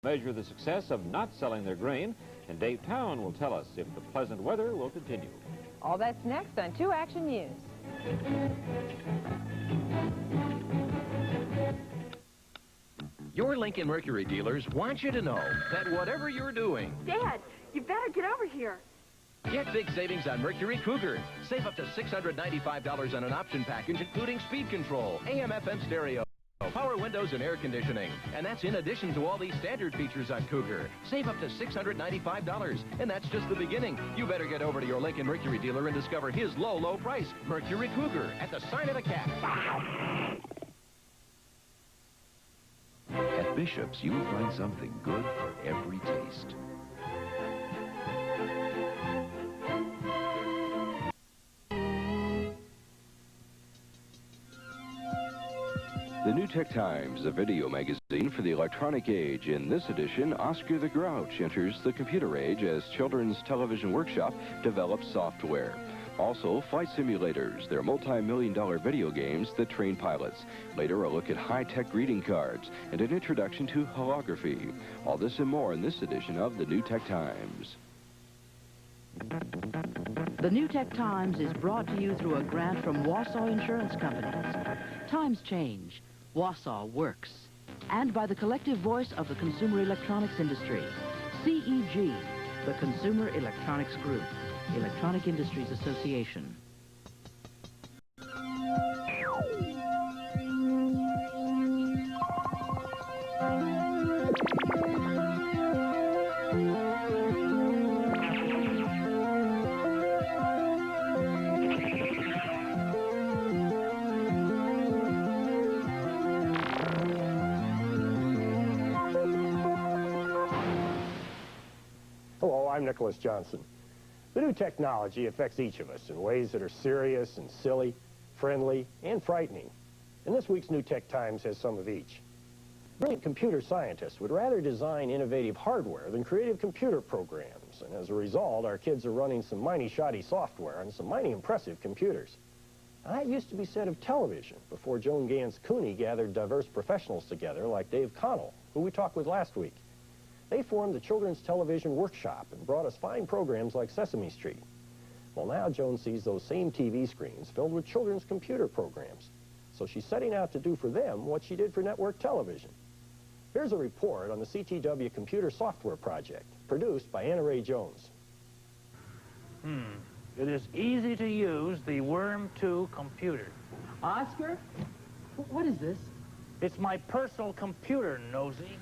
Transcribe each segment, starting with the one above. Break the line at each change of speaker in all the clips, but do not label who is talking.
Measure the success of not selling their grain, and Dave Town will tell us if the pleasant weather will continue.
All that's next on 2 Action News.
Your Lincoln Mercury dealers want you to know that whatever you're doing...
Dad, you better get over here.
Get big savings on Mercury Cougar. Save up to $695 on an option package, including speed control, AM/FM stereo, power windows, and air conditioning. And that's in addition to all these standard features on Cougar. Save up to $695, and that's just the beginning. You better get over to your Lincoln Mercury dealer and discover his low, low price. Mercury Cougar, at the sign of the cat.
At Bishop's, you'll find something good for every taste. The New Tech Times, a video magazine for the electronic age. In this edition, Oscar the Grouch enters the computer age as Children's Television Workshop develops software. Also, flight simulators, they're multi-million-dollar video games that train pilots. Later, a look at high-tech greeting cards and an introduction to holography. All this and more in this edition of the New Tech Times.
The New Tech Times is brought to you through a grant from Wausau Insurance Companies. Times change. Wausau works. And by the collective voice of the consumer electronics industry, CEG, the Consumer Electronics Group, Electronic Industries Association.
Hello, I'm Nicholas Johnson. The new technology affects each of us in ways that are serious and silly, friendly, and frightening. And this week's New Tech Times has some of each. Brilliant computer scientists would rather design innovative hardware than creative computer programs. And as a result, our kids are running some mighty shoddy software on some mighty impressive computers. Now, that used to be said of television before Joan Gans Cooney gathered diverse professionals together like Dave Connell, who we talked with last week. They formed the Children's Television Workshop and brought us fine programs like Sesame Street. Well, now Joan sees those same TV screens filled with children's computer programs. So she's setting out to do for them what she did for network television. Here's a report on the CTW Computer Software Project, produced by Anna Ray Jones.
It is easy to use the Worm 2 computer.
Oscar? What is this?
It's my personal computer, Nosy.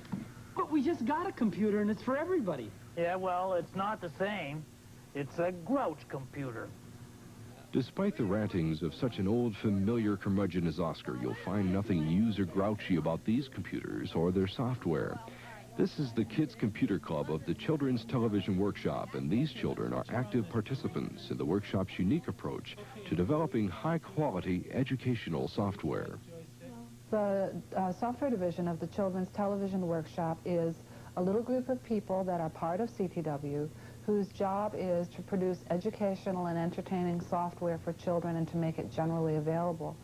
But we just got a computer and it's for everybody.
Yeah, well, it's not the same. It's a Grouch computer.
Despite the rantings of such an old, familiar curmudgeon as Oscar, you'll find nothing user grouchy about these computers or their software. This is the Kids Computer Club of the Children's Television Workshop, and these children are active participants in the workshop's unique approach to developing high-quality educational software.
The software division of the Children's Television Workshop is a little group of people that are part of CTW whose job is to produce educational and entertaining software for children and to make it generally available.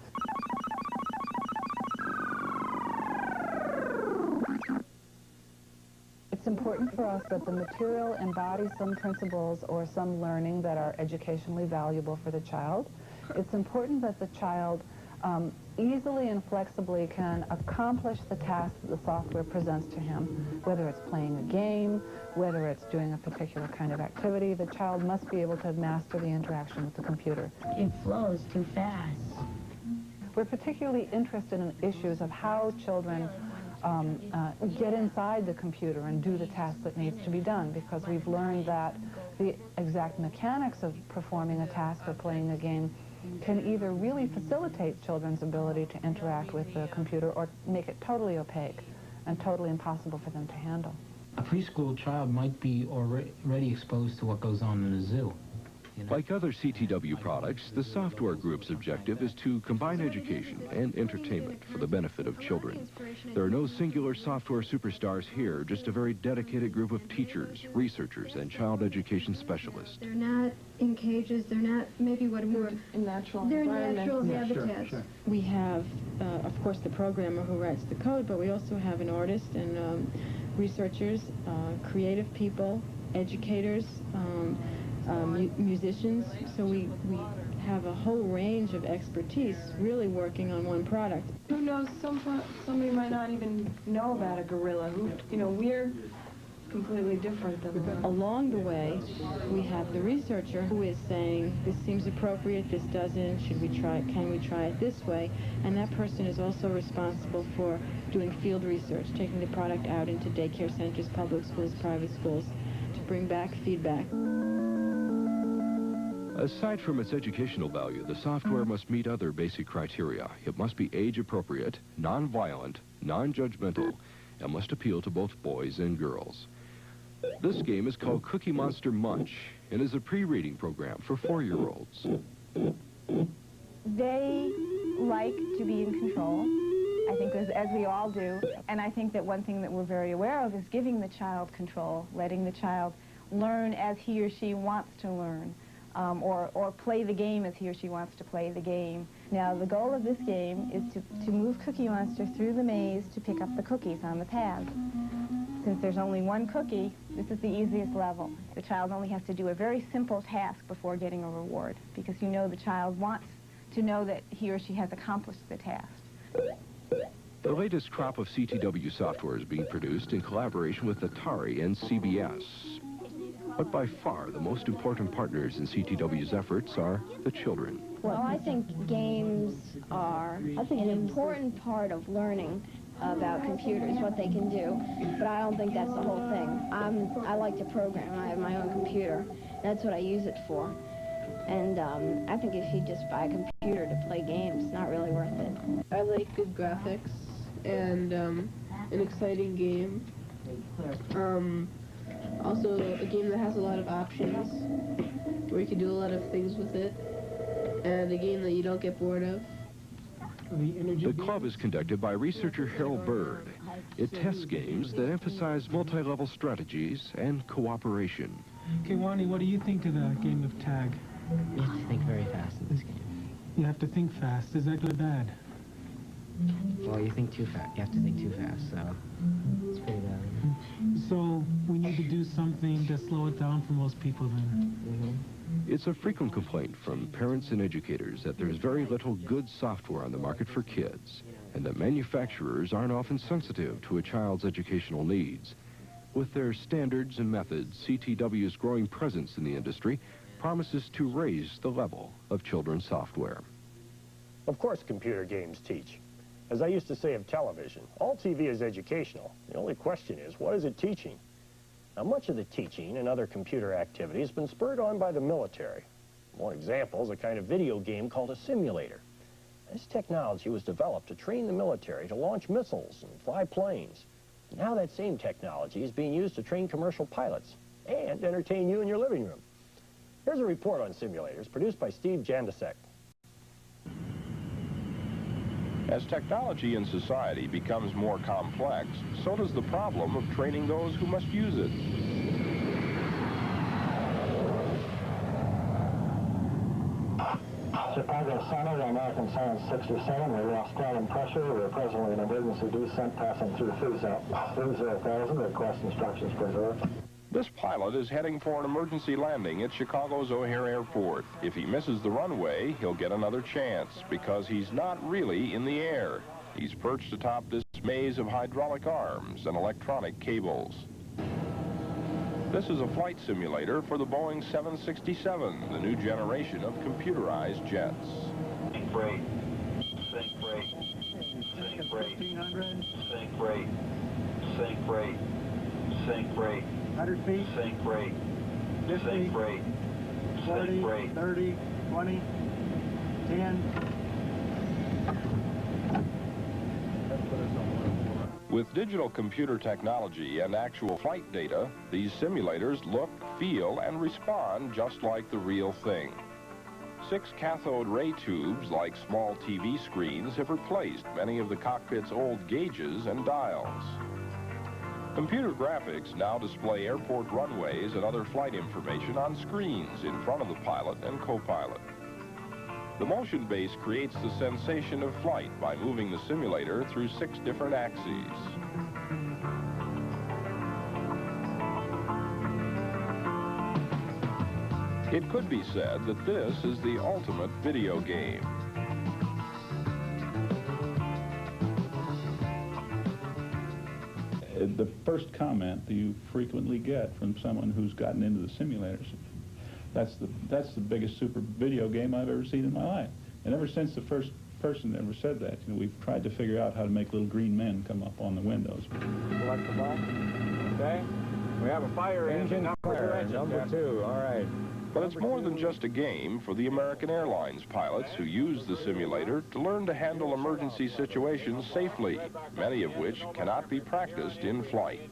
It's important for us that the material embodies some principles or some learning that are educationally valuable for the child. It's important that the child easily and flexibly can accomplish the task that the software presents to him, whether it's playing a game, whether it's doing a particular kind of activity. The child must be able to master the interaction with the computer.
It flows too fast.
We're particularly interested in issues of how children get inside the computer and do the task that needs to be done, because we've learned that the exact mechanics of performing a task or playing a game can either really facilitate children's ability to interact with the computer or make it totally opaque and totally impossible for them to handle.
A preschool child might be already exposed to what goes on in a zoo. You know?
Like other CTW products, the software group's objective is to combine education and entertainment for the benefit of children. There are no singular software superstars here, just a very dedicated group of teachers, researchers, and child education specialists.
They're not in cages, they're not, maybe what more,
In natural
they're
environment.
natural habitats.
Sure.
We have, of course, the programmer who writes the code, but we also have an artist and researchers, creative people, educators, musicians. So we have a whole range of expertise really working on one product.
Who knows, somebody might not even know about a gorilla. We're completely different than them.
Along the way, we have the researcher who is saying, this seems appropriate, this doesn't, should we try it, can we try it this way? And that person is also responsible for doing field research, taking the product out into daycare centers, public schools, private schools, to bring back feedback.
Aside from its educational value, the software must meet other basic criteria. It must be age-appropriate, non-violent, non-judgmental, and must appeal to both boys and girls. This game is called Cookie Monster Munch and is a pre-reading program for 4-year-olds.
They like to be in control, I think, as we all do. And I think that one thing that we're very aware of is giving the child control, letting the child learn as he or she wants to learn, or play the game as he or she wants to play the game. Now, the goal of this game is to move Cookie Monster through the maze to pick up the cookies on the pad. Since there's only one cookie, this is the easiest level. The child only has to do a very simple task before getting a reward, because the child wants to know that he or she has accomplished the task.
The latest crop of CTW software is being produced in collaboration with Atari and CBS. But by far, the most important partners in CTW's efforts are the children.
Well, I think games are an important part of learning about computers, what they can do, but I don't think that's the whole thing. I like to program. I have my own computer. That's what I use it for. And I think if you just buy a computer to play games, it's not really worth it.
I like good graphics and an exciting game. Also, a game that has a lot of options, where you can do a lot of things with it, and a game that you don't get bored of.
The club is conducted by researcher Harold Bird. It tests games that emphasize multi-level strategies and cooperation.
Okay, Wani, what do you think of the game of tag?
You have to think very fast in this game.
You have to think fast. Is that good or bad?
Well, you think too fast. You have to think too fast, so it's pretty bad.
So we need to do something to slow it down for most people then.
It's a frequent complaint from parents and educators that there's very little good software on the market for kids, and that manufacturers aren't often sensitive to a child's educational needs. With their standards and methods, CTW's growing presence in the industry promises to raise the level of children's software.
Of course, computer games teach. As I used to say of television, all TV is educational. The only question is, what is it teaching? Now, much of the teaching and other computer activity has been spurred on by the military. One example is a kind of video game called a simulator. This technology was developed to train the military to launch missiles and fly planes. Now that same technology is being used to train commercial pilots and entertain you in your living room. Here's a report on simulators produced by Steve Jandasek.
As technology in society becomes more complex, so does the problem of training those who must use it.
Chicago Center, American Science 67. We lost ground pressure. We're presently in emergency descent passing through 30,000. Request instructions preserved.
This pilot is heading for an emergency landing at Chicago's O'Hare Airport. If he misses the runway, he'll get another chance, because he's not really in the air. He's perched atop this maze of hydraulic arms and electronic cables. This is a flight simulator for the Boeing 767, the new generation of computerized jets.
Sink brake. Sink brake. Sink brake. 1500. Sink brake. Sink brake. Sink brake.
100 feet.
Sink brake.
50.
Sink brake.
40,
Sink brake.
30, 20, 10.
With digital computer technology and actual flight data, these simulators look, feel, and respond just like the real thing. 6 cathode ray tubes, like small TV screens, have replaced many of the cockpit's old gauges and dials. Computer graphics now display airport runways and other flight information on screens in front of the pilot and co-pilot. The motion base creates the sensation of flight by moving the simulator through 6 different axes. It could be said that this is the ultimate video game.
The first comment that you frequently get from someone who's gotten into the simulators, that's the biggest super video game I've ever seen in my life. And ever since the first person ever said that, you know, we've tried to figure out how to make little green men come up on the windows.
Select the box. Okay. We have a fire engine number two. All right.
But it's more than just a game for the American Airlines pilots who use the simulator to learn to handle emergency situations safely, many of which cannot be practiced in flight.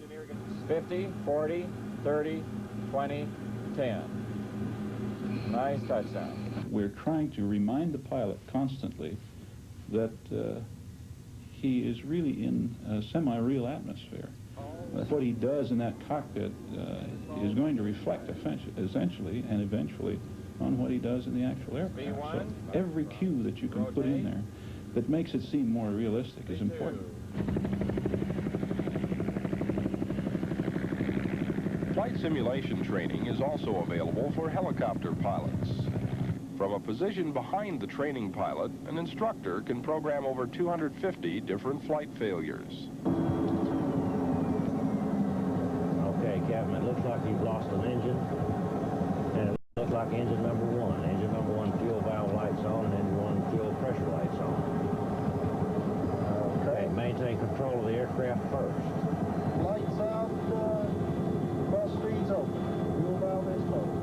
50, 40, 30, 20, 10. Nice touchdown.
We're trying to remind the pilot constantly that he is really in a semi-real atmosphere. What he does in that cockpit is going to reflect essentially and eventually on what he does in the actual aircraft. So every cue that you can put in there that makes it seem more realistic is important.
Flight simulation training is also available for helicopter pilots. From a position behind the training pilot, an instructor can program over 250 different flight failures.
Okay, Captain, it looks like you've lost an engine, and it looks like engine number one. Engine number one, fuel valve lights on, and engine one, fuel pressure lights on. Okay, maintain control of the aircraft first.
Lights out, bus feeds open. Fuel valve is closed.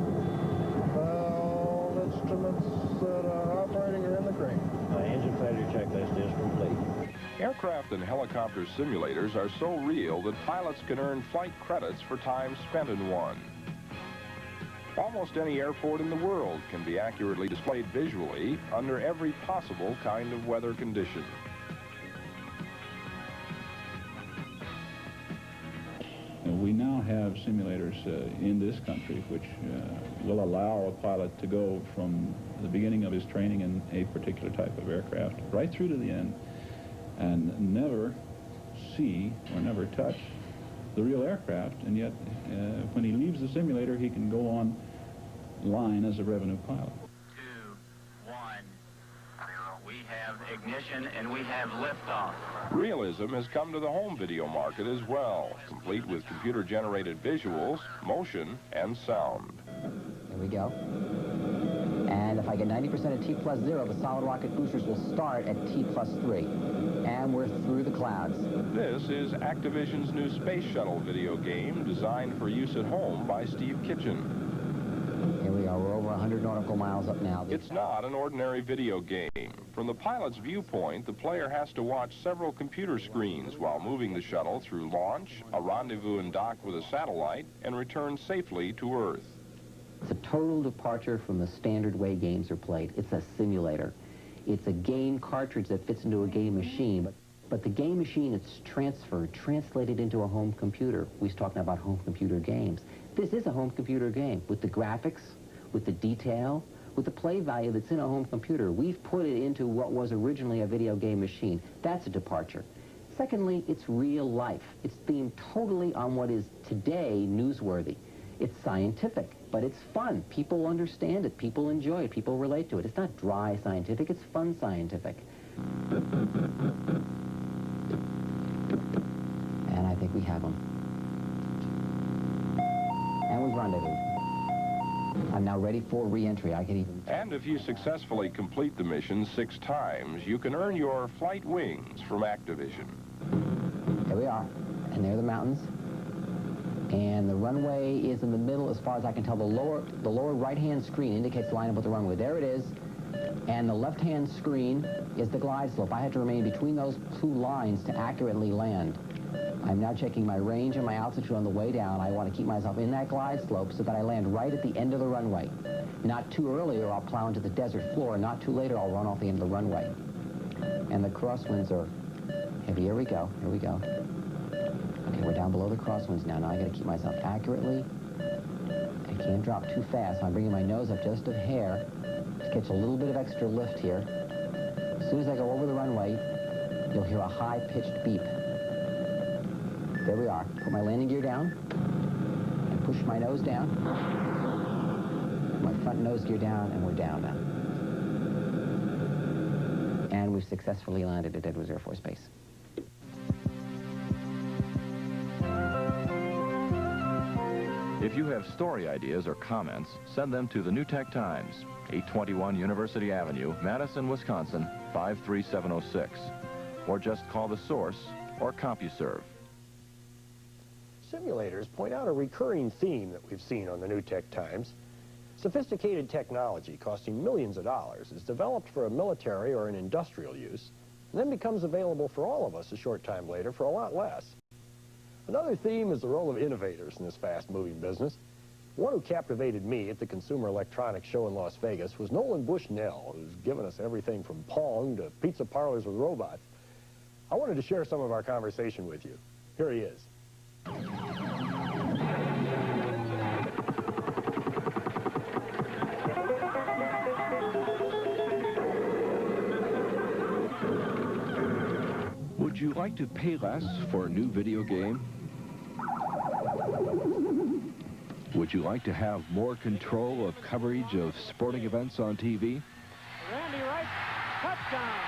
All instruments that are operating are in the green.
Engine failure checklist is complete.
Aircraft and helicopter simulators are so real that pilots can earn flight credits for time spent in one. Almost any airport in the world can be accurately displayed visually under every possible kind of weather condition.
We now have simulators in this country which will allow a pilot to go from the beginning of his training in a particular type of aircraft right through to the end and never see or never touch the real aircraft, and yet when he leaves the simulator he can go on line as a revenue pilot.
2, 1, we have ignition and we have liftoff.
Realism has come to the home video market as well, complete with computer-generated visuals, motion, and sound.
There we go. And if I get 90% at T plus 0, the solid rocket boosters will start at T plus 3. And we're through the clouds.
This is Activision's new space shuttle video game designed for use at home by Steve Kitchen.
Here we are. We're over 100 nautical miles up now.
It's not an ordinary video game. From the pilot's viewpoint, the player has to watch several computer screens while moving the shuttle through launch, a rendezvous and dock with a satellite, and return safely to Earth.
It's a total departure from the standard way games are played. It's a simulator. It's a game cartridge that fits into a game machine, but the game machine is transferred, translated into a home computer. We was talking about home computer games. This is a home computer game with the graphics, with the detail, with the play value that's in a home computer. We've put it into what was originally a video game machine. That's a departure. Secondly, it's real life. It's themed totally on what is today newsworthy. It's scientific, but it's fun. People understand it. People enjoy it. People relate to it. It's not dry scientific. It's fun scientific. And I think we have them. And we've rendezvoused. I'm now ready for re-entry. I can even...
And if you successfully complete the mission 6 times, you can earn your flight wings from Activision.
There we are. And there are the mountains. And the runway is in the middle as far as I can tell. The lower right-hand screen indicates the line up with the runway. There it is. And the left-hand screen is the glide slope. I had to remain between those two lines to accurately land. I'm now checking my range and my altitude on the way down. I want to keep myself in that glide slope so that I land right at the end of the runway. Not too early or I'll plow into the desert floor. Not too late or I'll run off the end of the runway. And the crosswinds are heavy. Here we go. Here we go. Okay, we're down below the crosswinds now. Now I got to keep myself accurately. I can't drop too fast. I'm bringing my nose up just a hair to catch a little bit of extra lift here. As soon as I go over the runway, you'll hear a high-pitched beep. There we are. Put my landing gear down and push my nose down. My front nose gear down, and we're down now. And we've successfully landed at Edwards Air Force Base.
If you have story ideas or comments, send them to the New Tech Times, 821 University Avenue, Madison, Wisconsin, 53706. Or just call the source or CompuServe.
Simulators point out a recurring theme that we've seen on the New Tech Times. Sophisticated technology costing millions of dollars is developed for a military or an industrial use, and then becomes available for all of us a short time later for a lot less. Another theme is the role of innovators in this fast-moving business. One who captivated me at the Consumer Electronics Show in Las Vegas was Nolan Bushnell, who's given us everything from Pong to pizza parlors with robots. I wanted to share some of our conversation with you. Here he is.
Would you like to pay less for a new video game? Would you like to have more control of coverage of sporting events on TV?
Randy Wright, touchdown!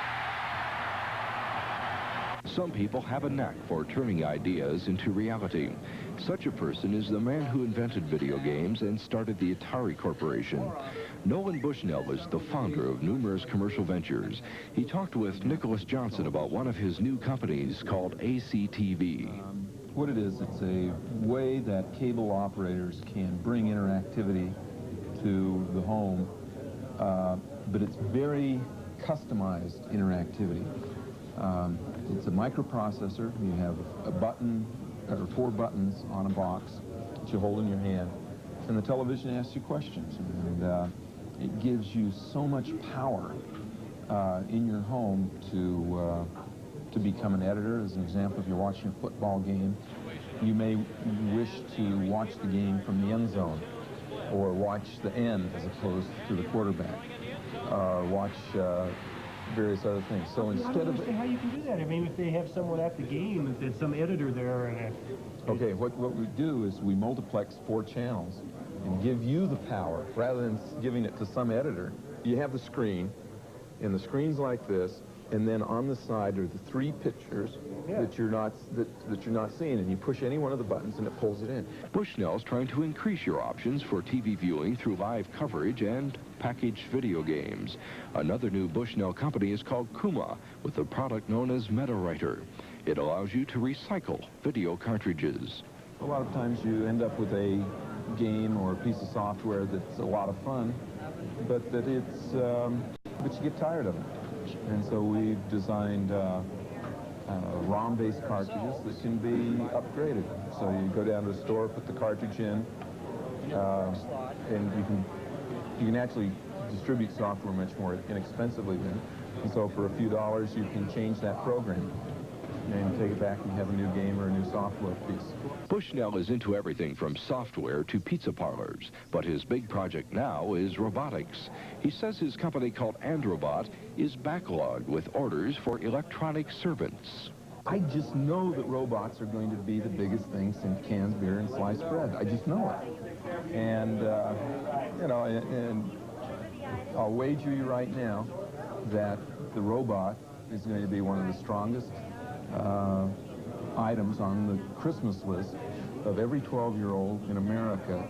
Some people have a knack for turning ideas into reality. Such a person is the man who invented video games and started the Atari Corporation. Nolan Bushnell is the founder of numerous commercial ventures. He talked with Nicholas Johnson about one of his new companies called ACTV.
What it is, it's a way that cable operators can bring interactivity to the home, but it's very customized interactivity. It's a microprocessor. You have a button, or 4 buttons on a box that you hold in your hand, and the television asks you questions. And it gives you so much power in your home to become an editor. As an example, if you're watching a football game, you may wish to watch the game from the end zone, or watch the end as opposed to the quarterback, or watch various other things. So instead
I don't understand how you can do that. I mean, if they have someone at the game, if there's some editor there, and
okay, what we do is we multiplex 4 channels and give you the power rather than giving it to some editor. You have the screen, and the screen's like this, and then on the side are the 3 pictures that you're not seeing, and you push any one of the buttons and it pulls it in.
Bushnell's trying to increase your options for TV viewing through live coverage and packaged video games. Another new Bushnell company is called Kuma, with a product known as MetaWriter. It allows you to recycle video cartridges.
A lot of times you end up with a game or a piece of software that's a lot of fun, but that but you get tired of it. And so we've designed ROM-based cartridges that can be upgraded. So you go down to the store, put the cartridge in, and you can actually distribute software much more inexpensively then. And so for a few dollars, you can change that program and take it back and have a new game or a new software piece.
Bushnell is into everything from software to pizza parlors, but his big project now is robotics. He says his company called Androbot is backlogged with orders for electronic servants.
I just know that robots are going to be the biggest thing since canned beer and sliced bread. I just know it. And, you know, and I'll wager you right now that the robot is going to be one of the strongest items on the Christmas list of every 12-year-old in America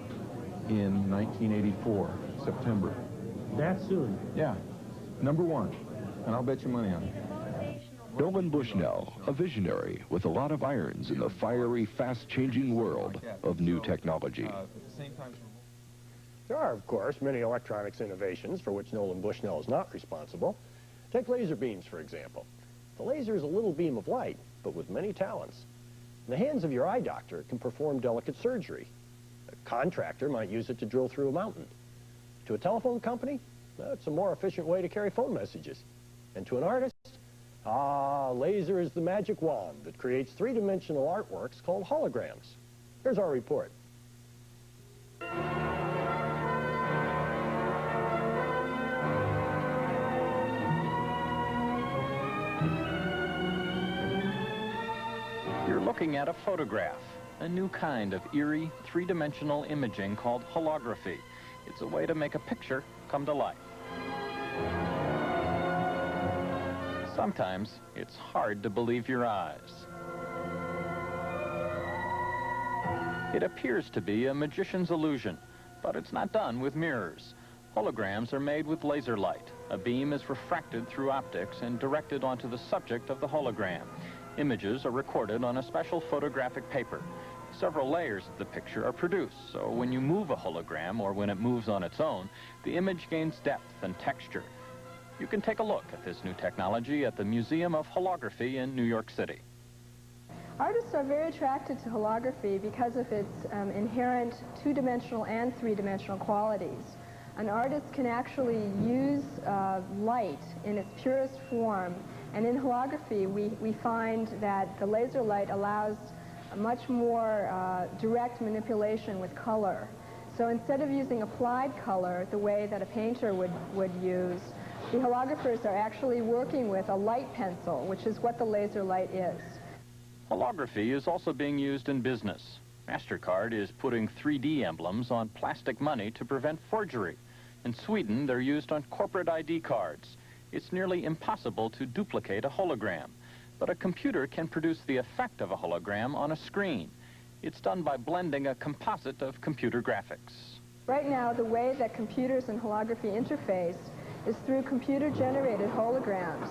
in 1984, September.
That soon?
Yeah. Number 1. And I'll bet you money on it.
Nolan Bushnell, a visionary with a lot of irons in the fiery, fast-changing world of new technology.
There are, of course, many electronics innovations for which Nolan Bushnell is not responsible. Take laser beams, for example. The laser is a little beam of light, but with many talents. In the hands of your eye doctor, it can perform delicate surgery. A contractor might use it to drill through a mountain. To a telephone company, it's a more efficient way to carry phone messages. And to an artist, laser is the magic wand that creates 3-dimensional artworks called holograms. Here's our report.
You're looking at a photograph, a new kind of eerie, 3-dimensional imaging called holography.
It's a way to make a picture come to life. Sometimes it's hard to believe your eyes. It appears to be a magician's illusion, but it's not done with mirrors. Holograms are made with laser light. A beam is refracted through optics and directed onto the subject of the hologram. Images are recorded on a special photographic paper. Several layers of the picture are produced, so when you move a hologram or when it moves on its own, the image gains depth and texture. You can take a look at this new technology at the Museum of Holography in New York City.
Artists are very attracted to holography because of its inherent two-dimensional and three-dimensional qualities. An artist can actually use light in its purest form, and in holography we find that the laser light allows a much more direct manipulation with color. So instead of using applied color the way that a painter would use, the holographers are actually working with a light pencil, which is what the laser light is.
Holography is also being used in business. MasterCard is putting 3D emblems on plastic money to prevent forgery. In Sweden, they're used on corporate ID cards. It's nearly impossible to duplicate a hologram, but a computer can produce the effect of a hologram on a screen. It's done by blending a composite of computer graphics.
Right now, the way that computers and holography interface is through computer-generated holograms.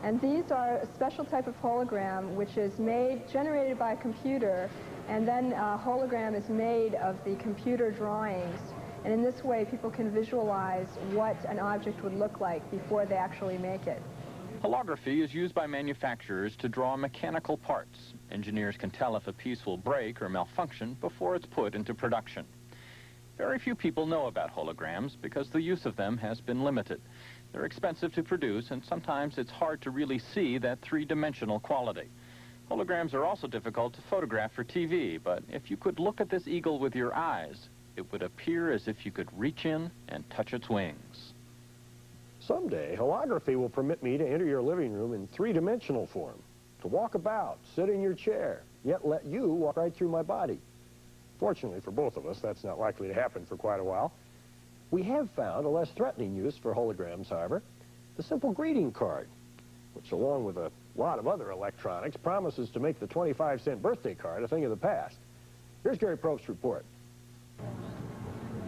And these are a special type of hologram which is generated by a computer, and then a hologram is made of the computer drawings. And in this way, people can visualize what an object would look like before they actually make it.
Holography is used by manufacturers to draw mechanical parts. Engineers can tell if a piece will break or malfunction before it's put into production. Very few people know about holograms because the use of them has been limited. They're expensive to produce, and sometimes it's hard to really see that three-dimensional quality. Holograms are also difficult to photograph for TV, but if you could look at this eagle with your eyes, it would appear as if you could reach in and touch its wings.
Someday, holography will permit me to enter your living room in three-dimensional form, to walk about, sit in your chair, yet let you walk right through my body. Fortunately for both of us, that's not likely to happen for quite a while. We have found a less threatening use for holograms, however, the simple greeting card, which along with a lot of other electronics promises to make the 25-cent birthday card a thing of the past. Here's Gary Probst's report.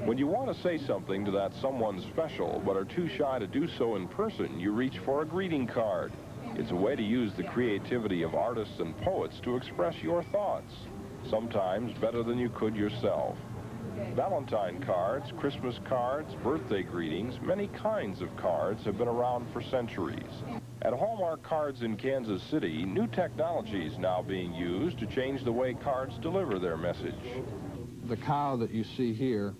When you want to say something to that someone special but are too shy to do so in person, you reach for a greeting card. It's a way to use the creativity of artists and poets to express your thoughts, sometimes better than you could yourself. Valentine cards, Christmas cards, birthday greetings, many kinds of cards have been around for centuries. At Hallmark Cards in Kansas City, new technology is now being used to change the way cards deliver their message.
The cow that you see here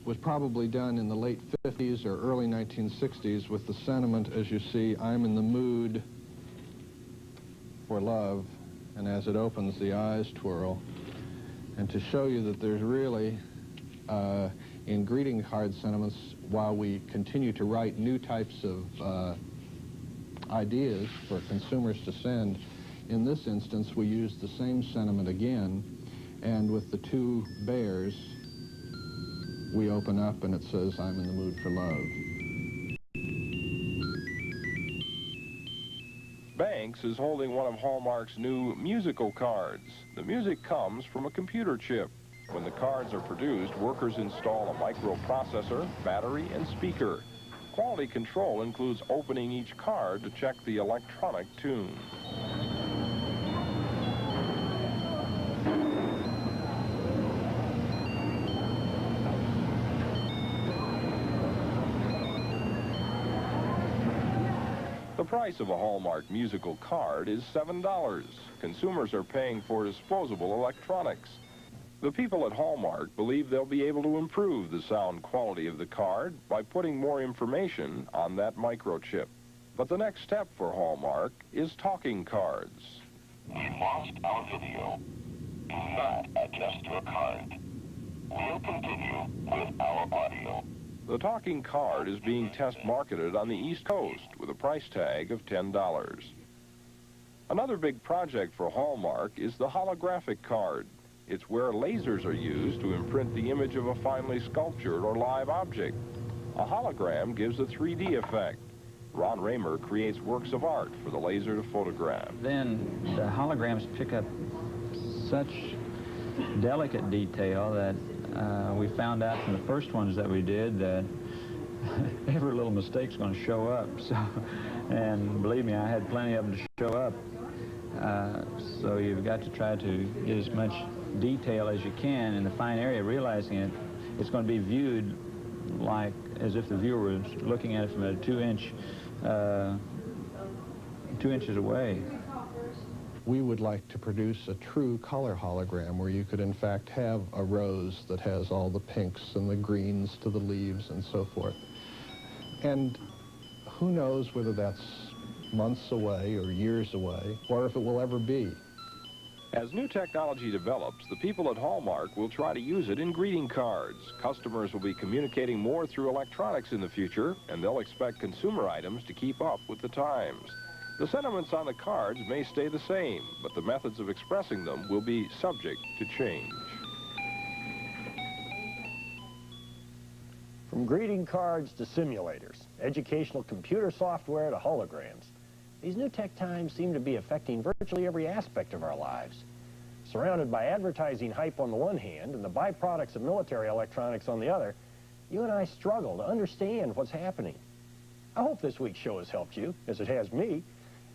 was probably done in the late 50s or early 1960s with the sentiment, as you see, I'm in the mood for love, and as it opens, the eyes twirl. And to show you that there's really, in greeting card sentiments, while we continue to write new types of ideas for consumers to send, in this instance, we use the same sentiment again, and with the two bears, we open up and it says, I'm in the mood for love.
Banks is holding one of Hallmark's new musical cards. The music comes from a computer chip. When the cards are produced, workers install a microprocessor, battery, and speaker. Quality control includes opening each card to check the electronic tune. The price of a Hallmark musical card is $7. Consumers are paying for disposable electronics. The people at Hallmark believe they'll be able to improve the sound quality of the card by putting more information on that microchip. But the next step for Hallmark is talking cards.
We lost our video. Do not adjust your card. We'll continue with our audio.
The talking card is being test marketed on the East Coast with a price tag of $10. Another big project for Hallmark is the holographic card. It's where lasers are used to imprint the image of a finely sculptured or live object. A hologram gives a 3D effect. Ron Raymer creates works of art for the laser to photograph.
Then the holograms pick up such delicate detail that we found out from the first ones that we did that every little mistake's going to show up. So, and believe me, I had plenty of them to show up. So you've got to try to get as much detail as you can in the fine area, realizing it's going to be viewed like as if the viewer was looking at it from a 2 inches away.
We would like to produce a true color hologram where you could in fact have a rose that has all the pinks and the greens to the leaves and so forth. And who knows whether that's months away or years away, or if it will ever be.
As new technology develops, the people at Hallmark will try to use it in greeting cards. Customers will be communicating more through electronics in the future, and they'll expect consumer items to keep up with the times. The sentiments on the cards may stay the same, but the methods of expressing them will be subject to change.
From greeting cards to simulators, educational computer software to holograms, these new tech times seem to be affecting virtually every aspect of our lives. Surrounded by advertising hype on the one hand and the byproducts of military electronics on the other, you and I struggle to understand what's happening. I hope this week's show has helped you, as it has me,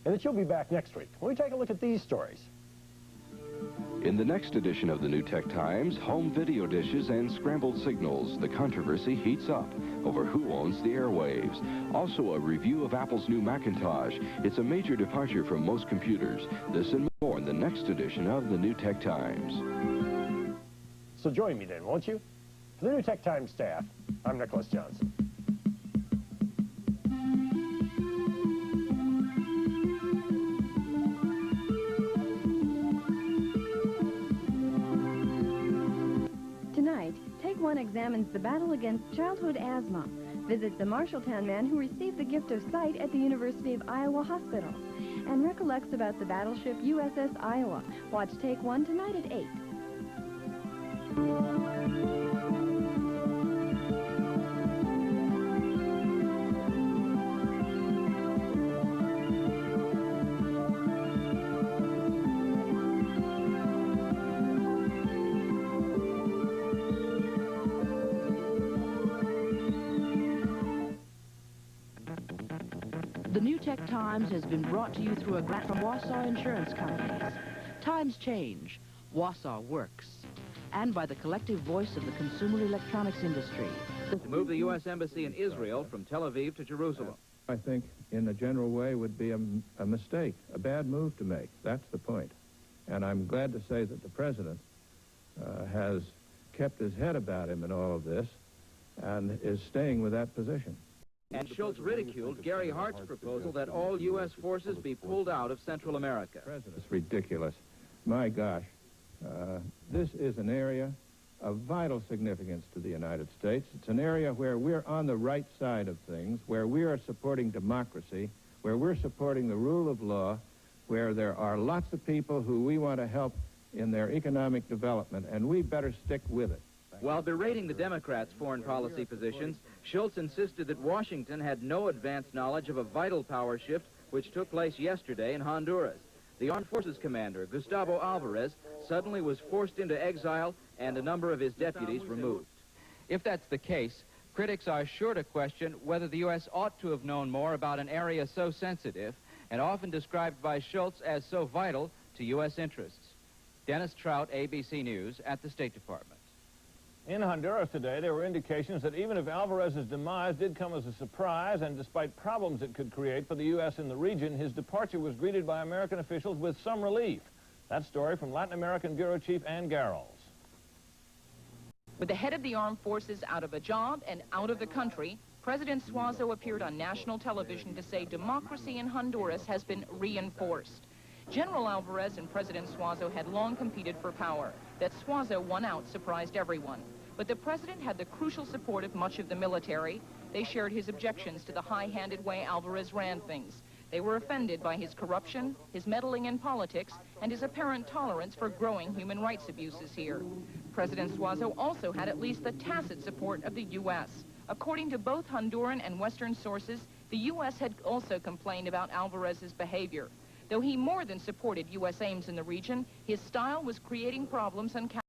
and that you'll be back next week when we take a look at these stories.
In the next edition of the New Tech Times, home video dishes and scrambled signals, the controversy heats up over who owns the airwaves. Also, a review of Apple's new Macintosh. It's a major departure from most computers. This and more in the next edition of the New Tech Times.
So join me then, won't you? For the New Tech Times staff, I'm Nicholas Johnson.
Tonight, Take One examines the battle against childhood asthma. Visit the Marshalltown man who received the gift of sight at the University of Iowa Hospital and recollects about the battleship USS Iowa. Watch Take One tonight at 8.
The New Tech Times has been brought to you through a grant from Wausau Insurance Companies. Times change. Wausau works. And by the collective voice of the consumer electronics industry.
To move the U.S. Embassy in Israel from Tel Aviv to Jerusalem.
I think, in a general way, would be a mistake, a bad move to make. That's the point. And I'm glad to say that the President has kept his head about him in all of this and is staying with that position.
And Schultz ridiculed Gary Hart's proposal that all U.S. forces be pulled out of Central America.
It's ridiculous. My gosh, this is an area of vital significance to the United States. It's an area where we're on the right side of things, where we are supporting democracy, where we're supporting the rule of law, where there are lots of people who we want to help in their economic development, and we better stick with it.
While berating the Democrats' foreign policy positions, Schultz insisted that Washington had no advanced knowledge of a vital power shift which took place yesterday in Honduras. The Armed Forces commander, Gustavo Alvarez, suddenly was forced into exile and a number of his deputies removed. If that's the case, critics are sure to question whether the U.S. ought to have known more about an area so sensitive and often described by Schultz as so vital to U.S. interests. Dennis Trout, ABC News, at the State Department.
In Honduras today, there were indications that even if Alvarez's demise did come as a surprise, and despite problems it could create for the U.S. in the region, his departure was greeted by American officials with some relief. That story from Latin American Bureau Chief Ann Garrels.
With the head of the armed forces out of a job and out of the country, President Suazo appeared on national television to say democracy in Honduras has been reinforced. General Alvarez and President Suazo had long competed for power. That Suazo won out surprised everyone. But the president had the crucial support of much of the military. They shared his objections to the high-handed way Alvarez ran things. They were offended by his corruption, his meddling in politics, and his apparent tolerance for growing human rights abuses here. President Suazo also had at least the tacit support of the U.S. According to both Honduran and Western sources, the U.S. had also complained about Alvarez's behavior. Though he more than supported U.S. aims in the region, his style was creating problems and